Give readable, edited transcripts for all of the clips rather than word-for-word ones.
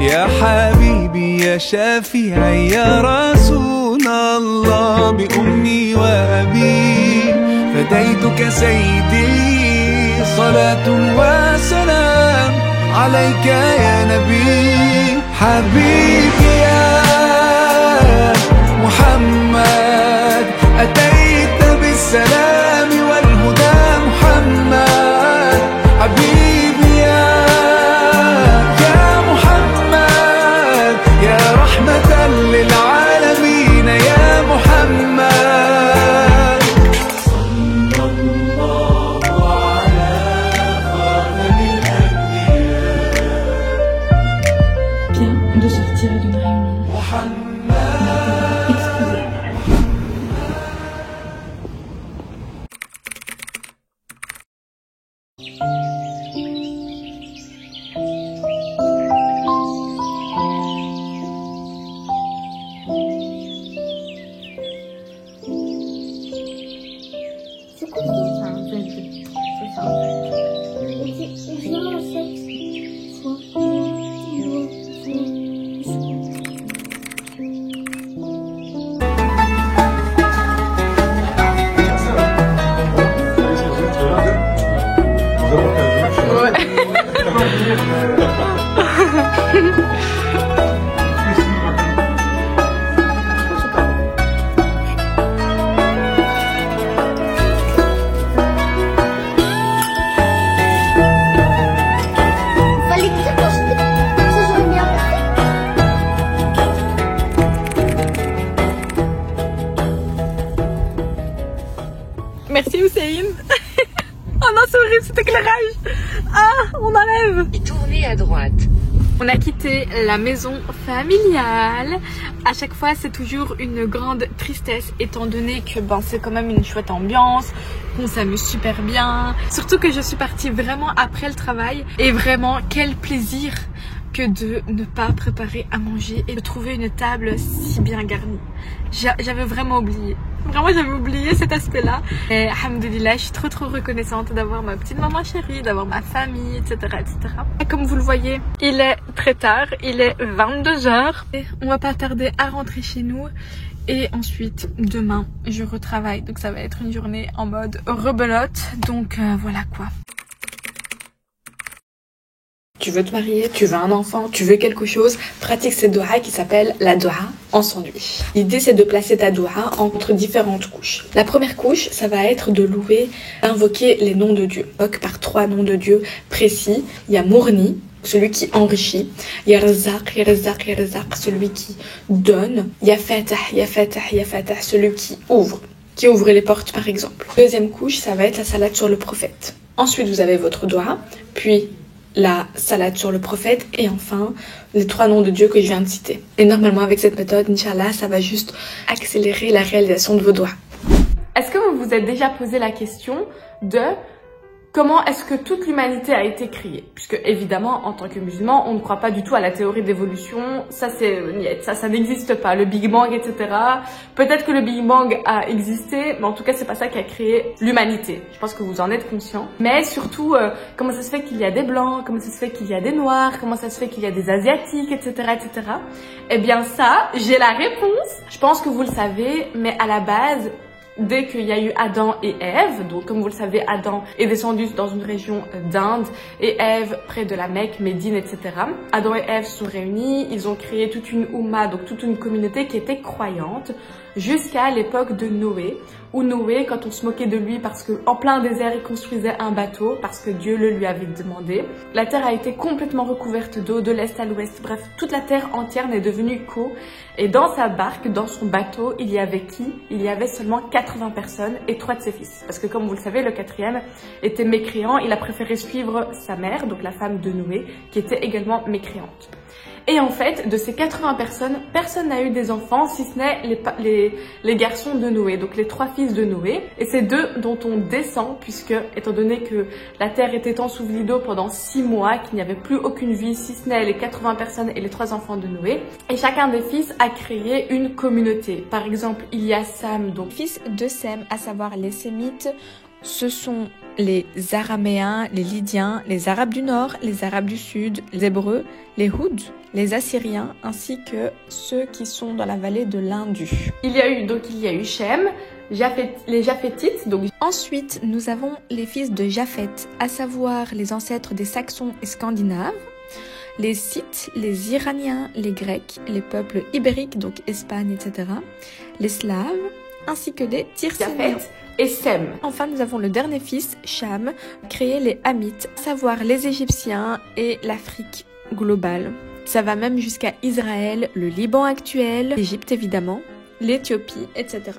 يا حبيبي يا شفيعي يا رسول الله بأمي وأبي فديتك سيدي صلاة وسلام عليك يا نبي حبيبي يا محمد أتيت بالسلام والهدى محمد حبيبي يا محمد يا رحمة للعالمين يا محمد صلى الله على خاتم الأنبياء. Bien de sortir d'une réunion. C'est quoi Merci Hussein. Oh non, c'est horrible cet éclairage. Ah, on enlève. Et tournez à droite. On a quitté la maison familiale. À chaque fois, c'est toujours une grande tristesse étant donné que c'est quand même une chouette ambiance, qu'on s'amuse super bien. Surtout que je suis partie vraiment après le travail et vraiment quel plaisir que de ne pas préparer à manger et de trouver une table si bien garnie. J'avais vraiment oublié. Vraiment, j'avais oublié cet aspect-là. Et alhamdoulilah, je suis trop reconnaissante d'avoir ma petite maman chérie, d'avoir ma famille, etc., etc. Et comme vous le voyez, il est très tard, il est 22h. Et on va pas tarder à rentrer chez nous. Et ensuite, demain, je retravaille. Donc ça va être une journée en mode rebelote. Donc voilà quoi. Tu veux te marier, tu veux un enfant, tu veux quelque chose, pratique cette doua qui s'appelle la doua en sandwich. L'idée c'est de placer ta doua entre différentes couches. La première couche, ça va être de louer, d'invoquer les noms de Dieu. Donc par 3 noms de Dieu précis. Il y a Mourni, celui qui enrichit. Il y a Razaq, celui qui donne. Il y a Fatah, celui qui ouvre les portes par exemple. Deuxième couche, ça va être la salade sur le prophète. Ensuite vous avez votre doua, puis la salade sur le prophète et enfin les 3 noms de Dieu que je viens de citer. Et normalement avec cette méthode, Inch'Allah, ça va juste accélérer la réalisation de vos doigts. Est-ce que vous vous êtes déjà posé la question de comment est-ce que toute l'humanité a été créée? Puisque évidemment, en tant que musulman, on ne croit pas du tout à la théorie d'évolution. Ça, ça n'existe pas. Le Big Bang, etc. Peut-être que le Big Bang a existé, mais en tout cas, c'est pas ça qui a créé l'humanité. Je pense que vous en êtes conscients. Mais surtout, comment ça se fait qu'il y a des blancs? Comment ça se fait qu'il y a des noirs? Comment ça se fait qu'il y a des asiatiques, etc., etc. Eh bien ça, j'ai la réponse. Je pense que vous le savez, mais à la base, dès qu'il y a eu Adam et Ève, donc comme vous le savez, Adam est descendu dans une région d'Inde et Ève près de la Mecque, Médine, etc. Adam et Ève se sont réunis, ils ont créé toute une Oumma, donc toute une communauté qui était croyante, jusqu'à l'époque de Noé, où Noé, quand on se moquait de lui parce qu'en plein désert, il construisait un bateau, parce que Dieu le lui avait demandé, la terre a été complètement recouverte d'eau de l'est à l'ouest, bref, toute la terre entière n'est devenue qu'eau, et dans sa barque, dans son bateau, il y avait qui? Il y avait seulement 80 personnes et 3 de ses fils, parce que comme vous le savez, le 4e était mécréant, il a préféré suivre sa mère, donc la femme de Noé, qui était également mécréante. Et en fait, de ces 80 personnes, personne n'a eu des enfants, si ce n'est les garçons de Noé, donc les 3 fils de Noé. Et c'est d'eux dont on descend, puisque, étant donné que la terre était ensevelie d'eau pendant 6 mois, qu'il n'y avait plus aucune vie, si ce n'est les 80 personnes et les 3 enfants de Noé. Et chacun des fils a créé une communauté. Par exemple, il y a Sam, donc fils de Sem, à savoir les Sémites, ce sont les Araméens, les Lydiens, les Arabes du Nord, les Arabes du Sud, les Hébreux, les Houds, les Assyriens, ainsi que ceux qui sont dans la vallée de l'Indus. Il y a eu Shem, les Japhétites. Ensuite, nous avons les fils de Japheth, à savoir les ancêtres des Saxons et Scandinaves, les Scythes, les Iraniens, les Grecs, les peuples ibériques, donc Espagne, etc., les Slaves, ainsi que des Tyrsiniens. Et Sem. Enfin, nous avons le dernier fils, Cham, créé les Hamites, à savoir les Égyptiens et l'Afrique globale. Ça va même jusqu'à Israël, le Liban actuel, l'Égypte évidemment, l'Éthiopie, etc.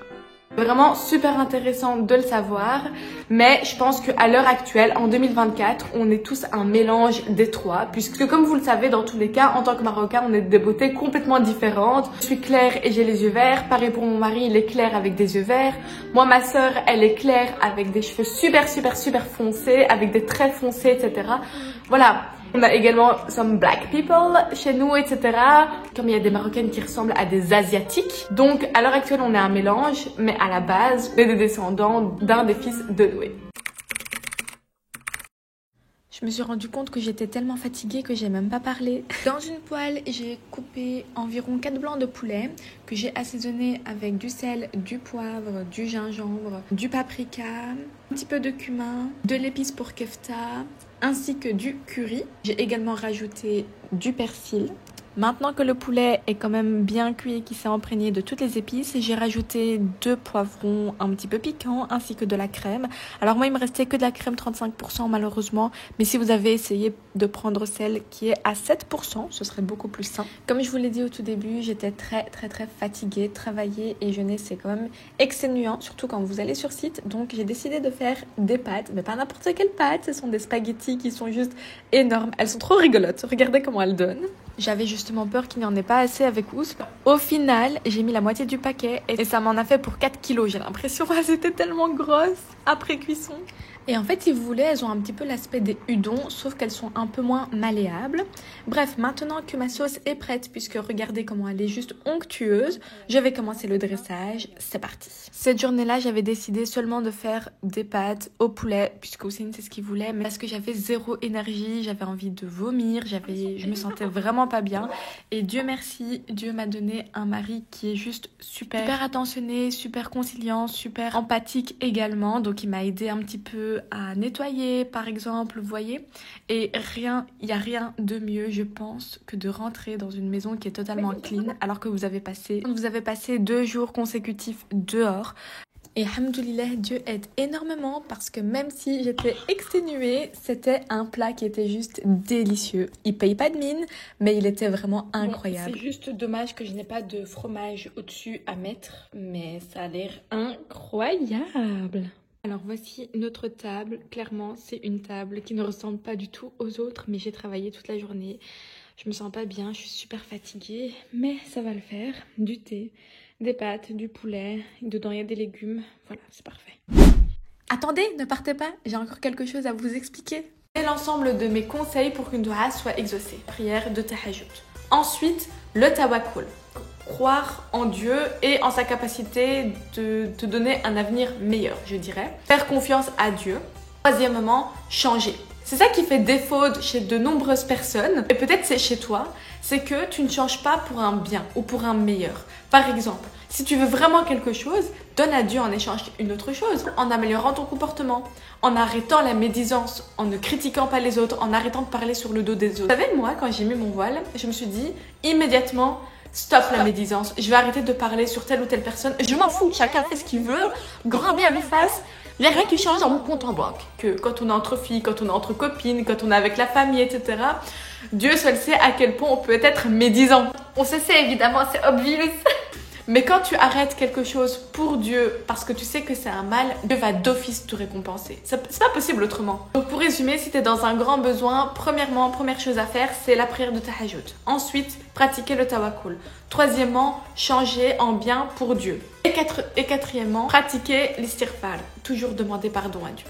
Vraiment super intéressant de le savoir, mais je pense qu'à l'heure actuelle, en 2024, on est tous un mélange des trois, puisque comme vous le savez, dans tous les cas, en tant que Marocain, on est des beautés complètement différentes. Je suis claire et j'ai les yeux verts, pareil pour mon mari, il est clair avec des yeux verts. Moi, ma sœur, elle est claire avec des cheveux super foncés, avec des traits foncés, etc. Voilà. On a également some black people chez nous, etc. Comme il y a des Marocaines qui ressemblent à des Asiatiques. Donc, à l'heure actuelle, on est un mélange, mais à la base, on est des descendants d'un des fils de Noé. Je me suis rendu compte que j'étais tellement fatiguée que j'ai même pas parlé. Dans une poêle, j'ai coupé environ 4 blancs de poulet que j'ai assaisonné avec du sel, du poivre, du gingembre, du paprika, un petit peu de cumin, de l'épice pour kefta, ainsi que du curry. J'ai également rajouté du persil. Maintenant que le poulet est quand même bien cuit et qu'il s'est imprégné de toutes les épices, j'ai rajouté 2 poivrons un petit peu piquants ainsi que de la crème. Alors moi il me restait que de la crème 35% malheureusement, mais si vous avez essayé de prendre celle qui est à 7%, ce serait beaucoup plus sain. Comme je vous l'ai dit au tout début, j'étais très fatiguée, travaillée et jeûner c'est quand même exténuant, surtout quand vous allez sur site. Donc j'ai décidé de faire des pâtes, mais pas n'importe quelle pâte, ce sont des spaghettis qui sont juste énormes. Elles sont trop rigolotes, regardez comment elles donnent. J'avais justement peur qu'il n'y en ait pas assez avec Ousp. Au final, j'ai mis la moitié du paquet et ça m'en a fait pour 4 kilos. J'ai l'impression qu'elles étaient tellement grosses après cuisson. Et en fait, si vous voulez, elles ont un petit peu l'aspect des udons, sauf qu'elles sont un peu moins malléables. Bref, maintenant que ma sauce est prête, puisque regardez comment elle est juste onctueuse, je vais commencer le dressage. C'est parti. Cette journée-là, j'avais décidé seulement de faire des pâtes au poulet, puisque Hussein c'est ce qu'il voulait, mais parce que j'avais zéro énergie, j'avais envie de vomir, je me sentais vraiment pas bien. Et Dieu merci, Dieu m'a donné un mari qui est juste super attentionné, super conciliant, super empathique également. Donc il m'a aidé un petit peu à nettoyer par exemple, vous voyez, et il n'y a rien de mieux je pense que de rentrer dans une maison qui est totalement clean alors que vous avez passé 2 jours consécutifs dehors. Et alhamdoulilah, Dieu aide énormément parce que même si j'étais exténuée, c'était un plat qui était juste délicieux. Il paye pas de mine, mais il était vraiment incroyable. C'est juste dommage que je n'ai pas de fromage au-dessus à mettre, mais ça a l'air incroyable. Alors voici notre table. Clairement, c'est une table qui ne ressemble pas du tout aux autres, mais j'ai travaillé toute la journée. Je me sens pas bien, je suis super fatiguée, mais ça va le faire. Du thé, des pâtes, du poulet, dedans il y a des légumes. Voilà, c'est parfait. Attendez, ne partez pas, j'ai encore quelque chose à vous expliquer. C'est l'ensemble de mes conseils pour qu'une doua soit exaucée. Prière de tahajjud. Ensuite, le tawakkul. Croire en Dieu et en sa capacité de te donner un avenir meilleur, je dirais. Faire confiance à Dieu. Troisièmement, changer. C'est ça qui fait défaut chez de nombreuses personnes, et peut-être c'est chez toi, c'est que tu ne changes pas pour un bien ou pour un meilleur. Par exemple, si tu veux vraiment quelque chose, donne à Dieu en échange une autre chose, en améliorant ton comportement, en arrêtant la médisance, en ne critiquant pas les autres, en arrêtant de parler sur le dos des autres. Vous savez, moi, quand j'ai mis mon voile, je me suis dit immédiatement, stop la médisance, je vais arrêter de parler sur telle ou telle personne, je m'en fous, chacun fait ce qu'il veut, grand bien lui fasse. Il n'y a rien qui change dans mon compte en banque. Que quand on est entre filles, quand on est entre copines, quand on est avec la famille, etc. Dieu seul sait à quel point on peut être médisant. On se sait évidemment, c'est obvious. Mais quand tu arrêtes quelque chose pour Dieu parce que tu sais que c'est un mal, Dieu va d'office te récompenser. C'est pas possible autrement. Donc pour résumer, si tu es dans un grand besoin, première chose à faire, c'est la prière de tahajjud. Ensuite, pratiquer le tawakkul. Troisièmement, changer en bien pour Dieu. Et quatrièmement, pratiquer l'istighfar. Toujours demander pardon à Dieu.